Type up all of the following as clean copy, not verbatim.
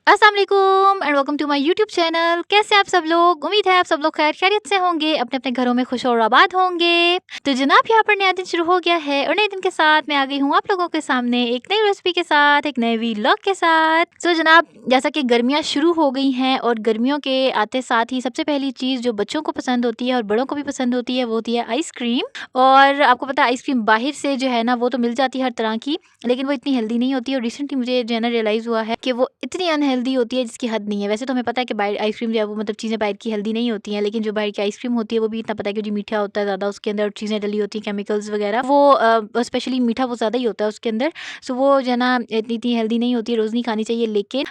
अस्सलाम वालेकुम and welcome to my YouTube channel. कैसे हैं आप सब लोग? उम्मीद है आप सब लोग खैर खैरियत से होंगे, अपने अपने घरों में खुश और आबाद होंगे। तो जनाब यहाँ पर नया दिन शुरू हो गया है और नए दिन के साथ मैं आ गई हूँ आप लोगों के सामने एक नई रेसिपी के साथ, एक नए व्लॉग के साथ। तो जनाब जैसा कि गर्मियाँ शुरू हो गई हैं और गर्मियों के आते साथ ही सबसे पहली चीज़ जो बच्चों को पसंद होती है और बड़ों को भी पसंद होती है वो होती है आइसक्रीम। और आपको पता है आइसक्रीम बाहर से जो है ना वो तो मिल जाती है हर तरह की, लेकिन वो इतनी हेल्दी नहीं होती। और रिसेंटली मुझे जो है ना रियलाइज़ हुआ है कि वो इतनी अनहेल्दी होती है जिसकी हद नहीं है। वैसे तो हमें पता है कि बाहर आइसक्रीम जो है वो मतलब चीज़ें बाहर की हेल्दी नहीं होती हैं, लेकिन जो बाहर की आइसक्रीम होती है वो भी इतना पता है कि जो मीठा होता है ज़्यादा, उसके अंदर चीज़ें डली होती हैं, केमिकल्स वगैरह, वो स्पेशली मीठा वो ज़्यादा ही होता है उसके अंदर। सो वो जो है ना इतनी इतनी हेल्दी नहीं होती है, रोज़ नहीं खानी चाहिए। लेकिन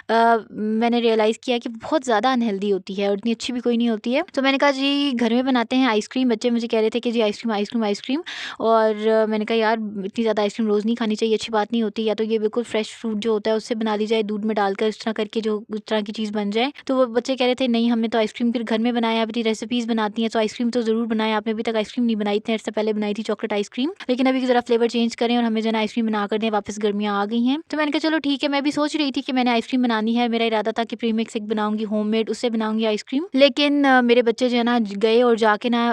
मैंने रियलाइज़ किया कि बहुत ज़्यादा अनहेल्दी होती है और इतनी अच्छी भी कोई नहीं होती है। तो मैंने कहा जी घर में बनाते हैं आइसक्रीम। बच्चे मुझे कह रहे थे कि जी आइसक्रीम आइसक्रीम आइसक्रीम। और मैंने कहा यार इतनी ज़्यादा आइसक्रीम रोज़ नहीं खानी चाहिए, अच्छी बात नहीं होती। या तो ये बिल्कुल फ्रेश फ्रूट जो होता है उससे बना ली जाए, दूध में डालकर इस तरह करके जो इस तरह की चीज़ बन जाए। तो वो बच्चे कह रहे थे नहीं हमने तो आइसक्रीम फिर घर में बनाया, अपनी रेसिपीज़ बनाती हैं तो आइसक्रीम तो ज़रूर बनाएं। आपने अभी तक आइसक्रीम नहीं बनाई, इतने अर्से पहले बनाई थी चॉकलेट आइसक्रीम, लेकिन अभी ज़रा फ्लेवर चेंज करें और हमें जो है ना आइसक्रीम बना कर दें, वापस गर्मियाँ आ गई हैं। तो मैंने कहा चलो ठीक है। मैं भी सोच रही थी कि मैंने आइसक्रीम बनानी है, मेरा इरादा था कि प्रीमिक्स एक बनाऊंगी होममेड, उससे बनाऊंगी आइसक्रीम। लेकिन मेरे बच्चे जो है ना गए और जाके ना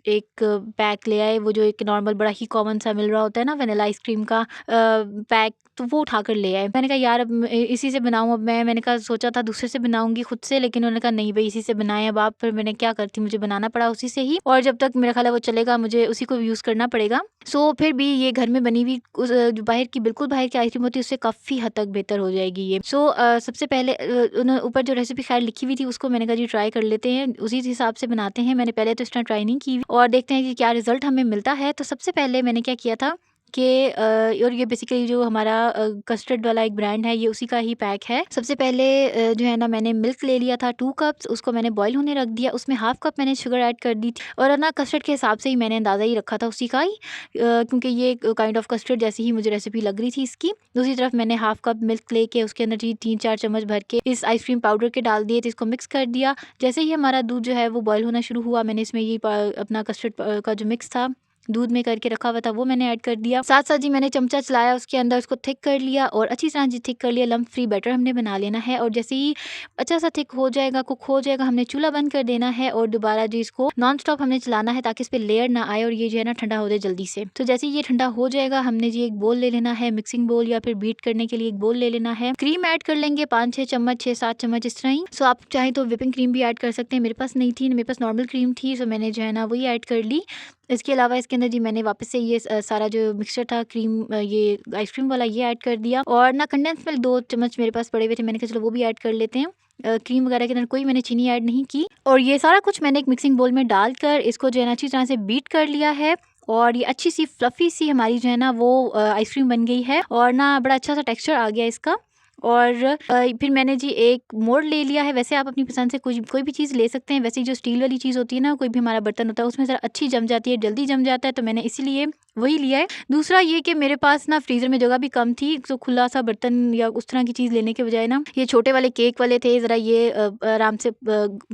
एक पैक ले आए, वो जो एक नॉर्मल बड़ा ही कॉमन सा मिल रहा होता है ना वनीला आइसक्रीम का पैक, तो वो उठाकर ले आए। मैंने कहा यार अब इसी से बनाऊँ। अब मैंने कहा सोचा था दूसरे से बनाऊंगी खुद से, लेकिन उन्होंने कहा नहीं भाई इसी से बनाएं अब आप। फिर मैंने क्या करती, मुझे बनाना पड़ा उसी से ही, और जब तक मेरा ख्याल है वो चलेगा मुझे उसी को यूज़ करना पड़ेगा। सो फिर भी ये घर में बनी हुई जो बाहर की बिल्कुल बाहर की आइसक्रीम होती है उससे काफ़ी हद तक बेहतर हो जाएगी ये। सो सबसे पहले ऊपर जो रेसिपी खैर लिखी हुई थी उसको मैंने कहा जी ट्राई कर लेते हैं, उसी हिसाब से बनाते हैं। मैंने पहले तो इस तरह ट्राई नहीं की और देखते हैं कि क्या रिजल्ट हमें मिलता है। तो सबसे पहले मैंने क्या किया था कि और ये बेसिकली जो हमारा कस्टर्ड वाला एक ब्रांड है ये उसी का ही पैक है। सबसे पहले जो है ना मैंने मिल्क ले लिया था 2 कप्स, उसको मैंने बॉईल होने रख दिया। उसमें हाफ़ कप मैंने शुगर ऐड कर दी थी और ना कस्टर्ड के हिसाब से ही मैंने अंदाज़ा ही रखा था उसी का ही, क्योंकि ये काइंड ऑफ कस्टर्ड जैसी ही मुझे रेसिपी लग रही थी इसकी। दूसरी तरफ मैंने हाफ़ कप मिल्क लेके उसके अंदर जी 3-4 चम्मच भर के इस आइसक्रीम पाउडर के डाल दिए थे, इसको मिक्स कर दिया। जैसे ही हमारा दूध जो है वो बॉईल होना शुरू हुआ, मैंने इसमें ये अपना कस्टर्ड का जो मिक्स था दूध में करके रखा हुआ था वो मैंने ऐड कर दिया। साथ साथ जी मैंने चमचा चलाया उसके अंदर, उसको थिक कर लिया और अच्छी तरह जी थिक कर लिया। लम्प फ्री बैटर हमने बना लेना है और जैसे ही अच्छा सा थिक हो जाएगा, कुक हो जाएगा, हमने चूल्हा बंद कर देना है और दोबारा जी इसको नॉन स्टॉप हमने चलाना है ताकि इस पे लेयर ना आए और ये जो है ना ठंडा हो जाए जल्दी से। तो जैसे ही ये ठंडा हो जाएगा हमने जी एक बोल ले लेना है, मिक्सिंग बोल या फिर बीट करने के लिए एक बोल ले लेना है। क्रीम ऐड कर लेंगे 5-6 चम्मच, 6-7 चम्मच इस तरह ही। सो आप चाहें तो विपिंग क्रीम भी ऐड कर सकते हैं, मेरे पास नहीं थी, मेरे पास नॉर्मल क्रीम थी, सो मैंने जो है ना वही ऐड कर ली। इसके अलावा इसके अंदर जी मैंने वापस से ये सारा जो मिक्सचर था क्रीम ये आइसक्रीम वाला ये ऐड कर दिया और ना कंडेंस मिल्क 2 चम्मच मेरे पास पड़े हुए थे, मैंने कहा चलो वो भी ऐड कर लेते हैं। क्रीम वगैरह के अंदर कोई मैंने चीनी ऐड नहीं की और ये सारा कुछ मैंने एक मिक्सिंग बोल में डालकर इसको जो है ना अच्छी तरह से बीट कर लिया है और ये अच्छी सी फ्लफ़ी सी हमारी जो है ना वो आइसक्रीम बन गई है और ना बड़ा अच्छा सा टेक्सचर आ गया इसका। और फिर मैंने जी एक मोल्ड ले लिया है। वैसे आप अपनी पसंद से कुछ कोई भी चीज़ ले सकते हैं। वैसे जो स्टील वाली चीज़ होती है ना, कोई भी हमारा बर्तन होता है उसमें ज़रा अच्छी जम जाती है, जल्दी जम जाता है, तो मैंने इसीलिए वही लिया है। दूसरा ये कि मेरे पास ना फ्रीज़र में जगह भी कम थी, तो खुला सा बर्तन या उस तरह की चीज़ लेने के बजाय ना ये छोटे वाले केक वाले थे, ज़रा ये आराम से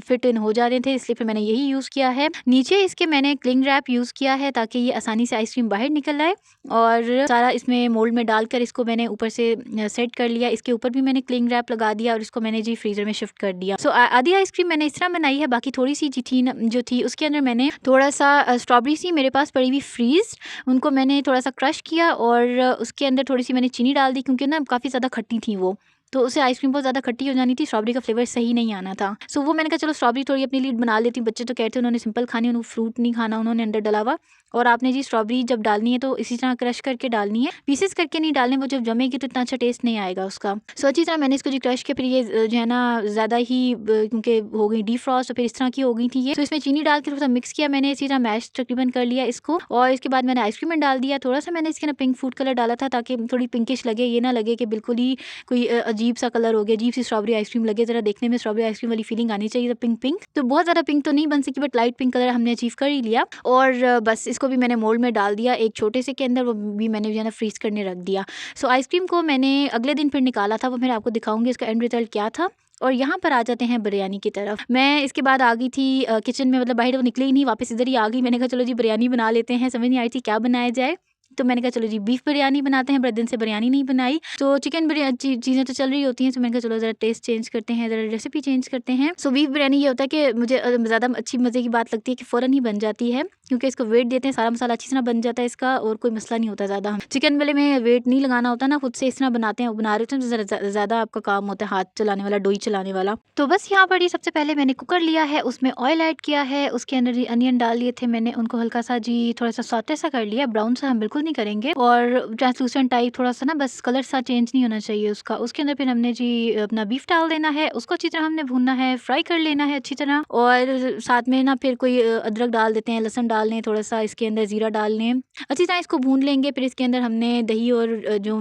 फिट इन हो जा रहे थे, इसलिए फिर मैंने यही यूज़ किया है। नीचे इसके मैंने क्लिंग रैप यूज़ किया है ताकि ये आसानी से आइसक्रीम बाहर निकल आए और सारा इसमें मोल्ड में डालकर इसको मैंने ऊपर से सेट कर लिया। इसके ऊपर भी मैंने क्लिंग रैप लगा दिया और इसको मैंने जी फ्रीज़र में शिफ्ट कर दिया। सो आधी आइसक्रीम मैंने इस तरह बनाई है, बाकी थोड़ी सी जी थी जो थी उसके अंदर मैंने थोड़ा सा स्ट्रॉबेरी सी मेरे पास पड़ी हुई फ्रीज़, उनको मैंने थोड़ा सा क्रश किया और उसके अंदर थोड़ी सी मैंने चीनी डाल दी क्योंकि ना काफ़ी ज़्यादा खट्टी थी वो, तो उससे आइसक्रीम बहुत ज़्यादा खट्टी हो जानी थी, स्ट्रॉबेरी का फ्लेवर सही नहीं आना था। सो वो मैंने कहा चलो स्ट्रॉबेरी थोड़ी अपने लिए बना लेती हूँ। बच्चे तो कहते हैं उन्होंने सिंपल खानी, उन्होंने फ्रूट नहीं खाना, उन्होंने अंदर डाला हुआ। और आपने जी स्ट्रॉबेरी जब डालनी है तो इसी तरह क्रश करके डालनी है, पीसेस करके नहीं डालने, वो जब जमेगी तो इतना अच्छा टेस्ट नहीं आएगा उसका। सो अच्छी तरह मैंने इसको जी क्रश किया, फिर ये जो है ना ज़्यादा ही क्योंकि हो गई डीफ्रॉस्ट तो फिर इस तरह की हो गई थी ये। तो इसमें चीनी डाल के थोड़ा सा मिक्स किया मैंने, इसी तरह मैश तकरीबन कर लिया इसको और इसके बाद मैंने आइसक्रीम में डाल दिया। थोड़ा सा मैंने इसके ना पिंक फूड कलर डाला था ताकि थोड़ी पिंकिश लगे, ये ना लगे कि बिल्कुल ही कोई अजीब सा कलर हो गया, अजीब सी स्ट्रॉबेरी आइसक्रीम लगे, ज़रा देखने में स्ट्रॉबेरी आइसक्रीम वाली फीलिंग आनी चाहिए। पिंक पिंक तो बहुत ज़्यादा पिंक तो नहीं बन सकी, बट लाइट पिंक कलर हमने अचीव कर ही लिया। और बस इसको भी मैंने मोल्ड में डाल दिया एक छोटे से के अंदर, वो भी मैंने जो है ना फ्रीज़ करने रख दिया। सो आइसक्रीम को मैंने अगले दिन फिर निकाला था, वो मैं आपको दिखाऊंगी इसका एंड रिजल्ट क्या था। और यहाँ पर आ जाते हैं बिरयानी की तरफ। मैं इसके बाद आ गई थी किचन में, मतलब बाहर वो निकली ही नहीं, वापस इधर ही आ गई। मैंने कहा चलो जी बिरयानी बना लेते हैं, समझ नहीं आई थी क्या बनाया जाए। तो मैंने कहा चलो जी बीफ बिरयानी बनाते हैं, बड़े दिन से बिरयानी नहीं बनाई। तो चिकन बिरयानी चीज़ें तो चल रही होती हैं, तो मैंने कहा चलो ज़रा टेस्ट चेंज करते हैं, ज़रा रेसिपी चेंज करते हैं। सो बीफ बिरयानी ये होता है कि मुझे ज़्यादा अच्छी मज़े की बात लगती है कि फ़ौरन ही बन जाती है, क्योंकि इसको वेट देते हैं, सारा मसाला अच्छी तरह बन जाता है इसका और कोई मसला नहीं होता ज़्यादा। चिकन वाले में वेट नहीं लगाना होता ना, खुद से इस तरह बनाते हैं, बना रहे होते हैं तो ज़्यादा आपका काम होता है हाथ चलाने वाला, डोई चलाने वाला। तो बस यहाँ पर ये सबसे पहले मैंने कुकर लिया है, उसमें ऑयल ऐड किया है, उसके अंदर जी अनियन डाल लिए थे मैंने, उनको हल्का सा जी थोड़ा सा सौते सा कर लिया, ब्राउन सा हम बिल्कुल नहीं करेंगे, और ट्रांसलूसेंट टाइप थोड़ा सा ना, बस कलर सा चेंज नहीं होना चाहिए उसका। उसके अंदर फिर हमने जी अपना बीफ डाल देना है, उसको अच्छी तरह हमने भूनना है, फ्राई कर लेना है अच्छी तरह, और साथ में ना फिर कोई अदरक डाल देते हैं, लहसुन डाल लें थोड़ा सा, इसके अंदर ज़ीरा डाल लें, अच्छी तरह इसको भून लेंगे। फिर इसके अंदर हमने दही और जो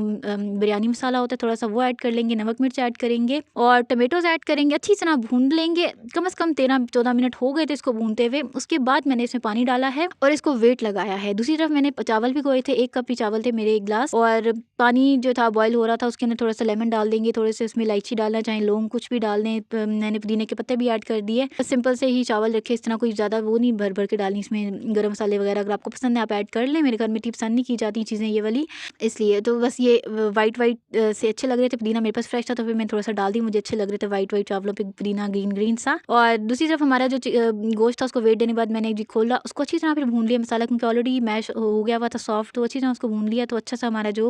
बिरयानी मसाला होता है थोड़ा सा वो ऐड कर लेंगे, नमक मिर्च ऐड करेंगे और टमेटोज़ ऐड करेंगे, अच्छी तरह भून लेंगे। कम से कम 13-14 मिनट हो गए थे इसको भूनते हुए। उसके बाद मैंने इसमें पानी डाला है और इसको वेट लगाया है। दूसरी तरफ मैंने चावल भिगोए थे, 1 कप ही चावल थे मेरे, 1 ग्लास, और पानी जो था बॉयल हो रहा था, उसके अंदर थोड़ा सा लेमन डाल देंगे, थोड़े से उसमें इलायची डालना चाहें, लौंग कुछ भी डाल दें, मैंने पुदीने के पत्ते भी ऐड कर दिए। सिंपल से ही चावल रखे, इस तरह कोई ज़्यादा वो नहीं भर भर के डालनी इसमें, गरम मसाले वगैरह अगर आपको पसंद है आप ऐड कर लें। मेरे घर में इतनी पसंद नहीं की जाती चीज़ें ये वाली, इसलिए तो बस ये वाइट से अच्छे लग रहे थे। पुदीना मेरे पास फ्रेश था तो फिर मैं थोड़ा सा डाल दी, मुझे अच्छे लग रहे थे वाइट चावलों पे पुदीना ग्रीन सा। और दूसरी तरफ हमारा जो गोश्त था उसको वेट देने के बाद मैंने जी खोला, उसको अच्छी तरह फिर भून लिया मसाला, क्योंकि ऑलरेडी मैश हो गया हुआ था सॉफ्ट, तो अच्छी तरह उसको भून लिया, तो अच्छा सा हमारा जो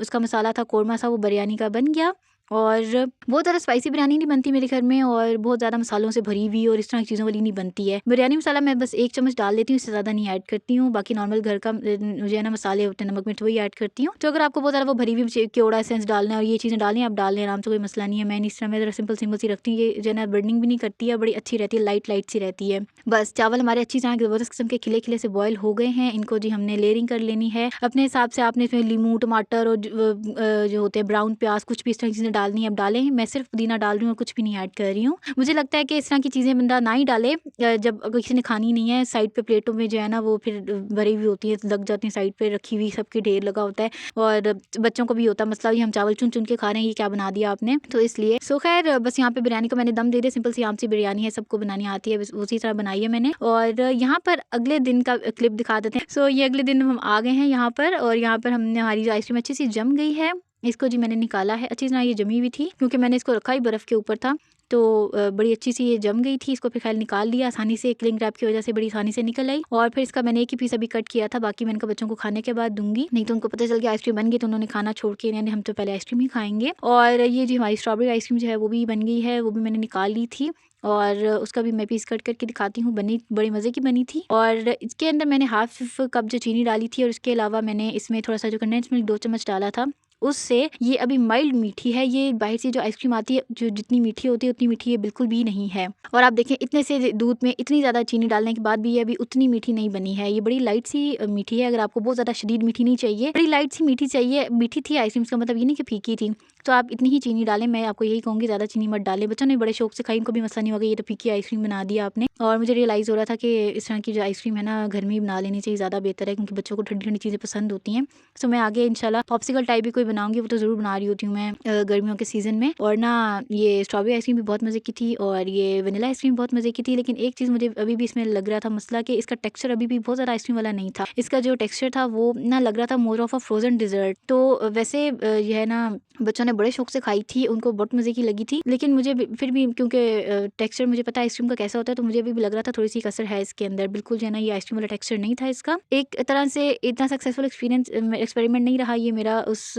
उसका मसाला था, कोरमा सा, वो बिरयानी का बन गया। और बहुत ज़्यादा स्पाइसी बिरयानी नहीं बनती मेरे घर में, और बहुत ज़्यादा मसालों से भरी हुई और इस तरह की चीज़ों वाली नहीं बनती है। बिरयानी मसाला मैं बस 1 चम्मच डाल देती हूँ, इससे ज़्यादा नहीं ऐड करती हूँ। बाकी नॉर्मल घर का जो है ना मसाले होते हैं, नमक मिर्च, वही ऐड करती हूँ। तो अगर आपको बहुत ज़्यादा वो भरी हुई केवड़ा एसेंस डालना है और ये चीज़ें डालनी है, आप डाल लें आराम से, कोई मसला नहीं है। मैं इस तरह में ज़रा सिंपल सी रखती हूँ, ये जो है ना बर्निंग भी नहीं करती है, बड़ी अच्छी रहती है, लाइट सी रहती है। बस चावल हमारे अच्छी तरह ज़बरदस्त किस्म के खिले से बॉयल हो गए हैं, इनको जी हमने लेयरिंग कर लेनी है अपने हिसाब से। आपने इसमें लीमू, टमाटर और जो होते हैं ब्राउन प्याज, कुछ भी इस तरह की चीज़ें डालनी है आप डालें। मैं सिर्फ पुदीना डाल रही हूँ और कुछ भी नहीं ऐड कर रही हूँ। मुझे लगता है कि इस तरह की चीज़ें बंदा ना ही डाले, जब अगर किसी ने खानी नहीं है, साइड पे प्लेटों में जो है ना वो फिर भरी हुई होती है, लग जाती है साइड पे रखी हुई, सबके ढेर लगा होता है, और बच्चों को भी होता है मसला, भी हम चावल चुन के खा रहे हैं, ये क्या बना दिया आपने, तो इसलिए सो खैर बस यहाँ पे बिरयानी को मैंने दम दे दिया। सिंपल सी आम सी बिरयानी है, सबको बनानी आती है, उसी तरह बनाई है मैंने। और यहाँ पर अगले दिन का क्लिप दिखा देते हैं। सो ये अगले दिन हम आ गए हैं यहाँ पर, और यहाँ पर हमने हमारी जो आइसक्रीम अच्छी सी जम गई है, इसको जी मैंने निकाला है। अच्छी तरह ये जमी हुई थी, क्योंकि मैंने इसको रखा ही बर्फ़ के ऊपर था, तो बड़ी अच्छी सी ये जम गई थी। इसको फिर खैर निकाल लिया आसानी से, क्लिंग रैप की वजह से बड़ी आसानी से निकल आई। और फिर इसका मैंने एक ही पीस अभी कट किया था, बाकी मैंने कहा बच्चों को खाने के बाद दूंगी, नहीं तो उनको पता चल गया आइसक्रीम बन गई तो उन्होंने खाना छोड़ के, यानी हम तो पहले आइसक्रीम ही खाएंगे। और ये जी हमारी स्ट्रॉबेरी आइसक्रीम जो है वो भी बन गई है, वो भी मैंने निकाल ली थी, और उसका भी मैं पीस कट करके दिखाती हूँ। बनी बड़ी मज़े की बनी थी। और इसके अंदर मैंने हाफ कप जो चीनी डाली थी, और इसके अलावा मैंने इसमें थोड़ा सा जो कंडेंस मिल्क 2 चम्मच डाला था, उससे ये अभी माइल्ड मीठी है। ये बाहर से जो आइसक्रीम आती है जो जितनी मीठी होती है उतनी मीठी ये बिल्कुल भी नहीं है। और आप देखें इतने से दूध में इतनी ज़्यादा चीनी डालने के बाद भी ये अभी उतनी मीठी नहीं बनी है। ये बड़ी लाइट सी मीठी है। अगर आपको बहुत ज़्यादा शदीद मीठी नहीं चाहिए, बड़ी लाइट सी मीठी चाहिए। मीठी थी आइसक्रीम, का मतलब ये नहीं कि फीकी थी, तो आप इतनी ही चीनी डालें। मैं आपको यही कहूँगी ज़्यादा चीनी मत डालें। बच्चों ने बड़े शौक से खाई, इनको भी मसला नहीं होगा ये तो फीकी आइसक्रीम बना दिया आपने। और मुझे रियलाइज़ हो रहा था कि इस तरह की जो आइसक्रीम है ना घर में ही बना लेनी चाहिए, ज़्यादा बेहतर है, क्योंकि बच्चों को ठंडी ठंडी चीज़ें पसंद होती हैं। सो मैं आगे इंशाल्लाह पॉप्सिकल टाइप भी कोई बनाऊंगी, वो तो ज़रूर बना रही होती हूँ मैं गर्मियों के सीज़न में। और ना ये स्ट्रॉबेरी आइसक्रीम भी बहुत मज़े की थी, और ये वनीला आइसक्रीम बहुत मज़े की थी। लेकिन एक चीज़ मुझे अभी भी इसमें लग रहा था मसला, कि इसका टेक्सचर अभी भी बहुत ज़्यादा आइसक्रीम वाला नहीं था। इसका जो टेक्सचर था वो ना लग रहा था more of a frozen dessert. तो वैसे यह है ना बच्चों ने बड़े शौक से खाई थी, उनको बहुत मज़े की लगी थी। लेकिन मुझे फिर भी क्योंकि टेक्सचर मुझे पता है आइसक्रीम का कैसा होता है, तो मुझे अभी भी लग रहा था थोड़ी सी कसर है इसके अंदर। बिल्कुल जो है ना ये आइसक्रीम वाला टेक्सचर नहीं था इसका। एक तरह से इतना सक्सेसफुल एक्सपेरिमेंट नहीं रहा ये मेरा उस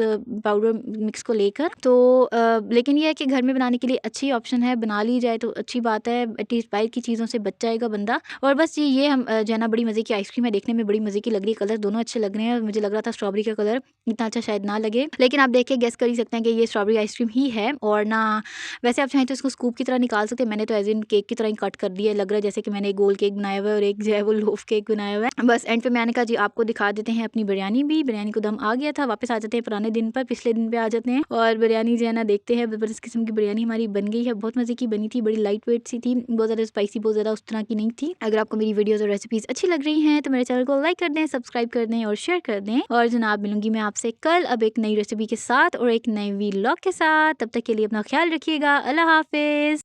पाउडर मिक्स को लेकर। तो लेकिन ये है कि घर में बनाने के लिए अच्छी ऑप्शन है, बना ली जाए तो अच्छी बात है। एटलीस्ट बाहर की चीज़ों से बच जाएगा बंदा। और बस ये हम जो है ना बड़ी मज़े की आइसक्रीम है, देखने में बड़ी मज़े की लग रही है, कलर दोनों अच्छे लग रहे हैं। मुझे लग रहा था स्ट्रॉबेरी का कलर इतना अच्छा शायद ना लगे, लेकिन आप देख के गेस कर ही सकते हैं कि ये स्ट्रॉबेरी आइसक्रीम ही है। और ना वैसे आप चाहें तो इसको स्कूप की तरह निकाल सकते हैं। मैंने तो एज इन केक की तरह ही कट कर दिया है। लग रहा है जैसे कि मैंने एक गोल केक बनाया हुआ है और एक जो है वो लोफ केक बनाया हुआ है। बस एंड पे मैंने कहा जी आपको दिखा देते हैं अपनी बिरयानी भी। बिरयानी को दम आ गया था, वापस आ जाते हैं पुराने दिन पर, पिछले दिन पे आ जाते हैं। और बिरयानी जो है ना देखते हैं, जबरदस्त किस्म की बिरयानी हमारी बन गई है। बहुत मज़े की बनी थी, बड़ी लाइट वेट सी थी, बहुत ज़्यादा स्पाइसी, बहुत ज़्यादा उस तरह की नहीं थी। अगर आपको मेरी वीडियोज़ और रेसिपीज़ अच्छी लग रही हैं तो मेरे चैनल को लाइक कर दें, सब्सक्राइब कर दें और शेयर कर दें। और जनाब मिलूंगी मैं आपसे कल अब एक नई रेसिपी के साथ और एक नई व्लॉग के साथ। तब तक के लिए अपना ख्याल रखिएगा। अल्लाह हाफिज़।